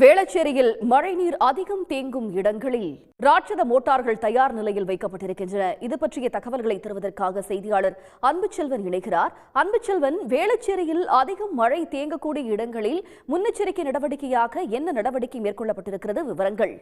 வேளச்சேரியில் மழைநீர் அதிகம் தேங்கும் இடங்களில் ராட்சத மோட்டார்கள் தயார் நிலையில் வைக்கப்பட்டிருக்கின்றன. இது பற்றிய தகவல்களை தருவதற்காக செய்தியாளர் அன்புச்செல்வன் இணைகிறார். அன்புச்செல்வன், வேளச்சேரியில் அதிகம் மழை தேங்கக்கூடிய இடங்களில் முன்னெச்சரிக்கை நடவடிக்கையாக என்ன நடவடிக்கை மேற்கொள்ளப்பட்டிருக்கிறது? விவரங்கள்.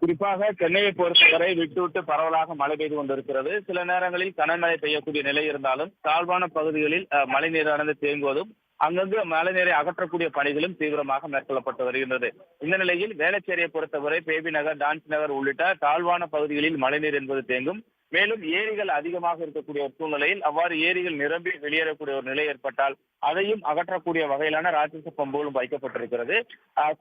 குறிப்பாக சென்னையை பொறுத்தவரை விட்டு பரவலாக மழை பெய்து கொண்டிருக்கிறது. சில நேரங்களில் கனமழை பெய்யக்கூடிய நிலை இருந்தாலும் தாழ்வான பகுதிகளில் மழைநீரானது தேங்குவதும் அங்கங்கு மழைநீரை அகற்றக்கூடிய பணிகளும் தீவிரமாக மேற்கொள்ளப்பட்டு வருகின்றது. இந்த நிலையில் வேளச்சேரியை பொறுத்தவரை பேபி நகர், டான்ஸ் நகர் உள்ளிட்ட தாழ்வான பகுதிகளில் மழைநீர் என்பது தேங்கும். மேலும் ஏரிகள் அதிகமாக இருக்கக்கூடிய ஒரு சூழ்நிலையில் அவ்வாறு ஏரிகள் நிரம்பி வெளியேறக்கூடிய ஒரு நிலை ஏற்பட்டால் அதையும் அகற்றக்கூடிய வகையிலான ராட்சச பம்புகளும் வைக்கப்பட்டிருக்கிறது.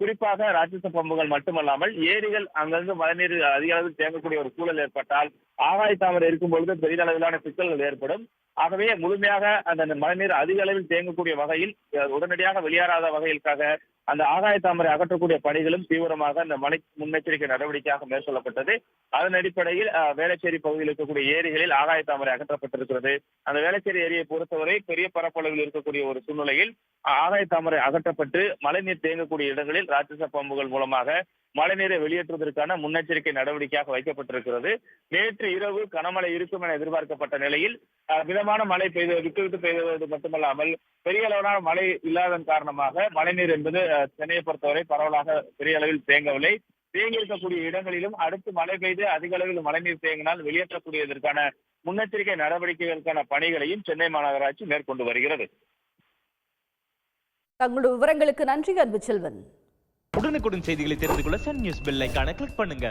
குறிப்பாக ராட்சச பம்புகள் மட்டுமல்லாமல் ஏரிகள் அங்கங்கு மழைநீர் அதிக அளவில் தேங்கக்கூடிய ஒரு சூழல் ஏற்பட்டால் ஆகாய தாமரை இருக்கும் பொழுது பெரிய அளவிலான சிக்கல்கள் ஏற்படும். ஆகவே முழுமையாக அந்த மழைநீர் அதிக அளவில் தேங்கக்கூடிய வகையில் உடனடியாக வெளியேறாத வகையிற்காக அந்த ஆகாய தாமரை அகற்றக்கூடிய பணிகளும் தீவிரமாக அந்த மழை முன்னெச்சரிக்கை நடவடிக்கையாக மேற்கொள்ளப்பட்டது. அதன் அடிப்படையில் வேளச்சேரி பகுதியில் இருக்கக்கூடிய ஏரிகளில் ஆகாய தாமரை அகற்றப்பட்டிருக்கிறது. அந்த வேளச்சேரி ஏரியை பொறுத்தவரை பெரிய பரப்பளவில் இருக்கக்கூடிய ஒரு சூழ்நிலையில் ஆகாய தாமரை அகற்றப்பட்டு மழைநீர் தேங்கக்கூடிய இடங்களில் ராட்சச பம்புகள் மூலமாக மழைநீரை வெளியேற்றுவதற்கான முன்னெச்சரிக்கை நடவடிக்கையாக வைக்கப்பட்டிருக்கிறது. நேற்று இரவு கனமழை இருக்கும் என எதிர்பார்க்கப்பட்ட நிலையில் மிதமான மழை விட்டு பெய்தது மட்டுமல்லாமல் பெரிய அளவிலான மழை இல்லாததன் காரணமாக மழைநீர் என்பது சென்னையை பொறுத்தவரை பரவலாக பெரிய அளவில் தேங்கவில்லை. தேங்கி இருக்கக்கூடிய இடங்களிலும் அடுத்து மழை பெய்து அதிக அளவில் மழைநீர் தேங்கினால் வெளியேற்றக்கூடியதற்கான முன்னெச்சரிக்கை நடவடிக்கைகளுக்கான பணிகளையும் சென்னை மாநகராட்சி மேற்கொண்டு வருகிறது. தங்களுடைய விவரங்களுக்கு நன்றி அன்புச்செல்வன். உடனுக்குடன் செய்திகளை தெரிந்து கொள்ள சன் நியூஸ் பெல் ஐகானை கிளிக் பண்ணுங்க.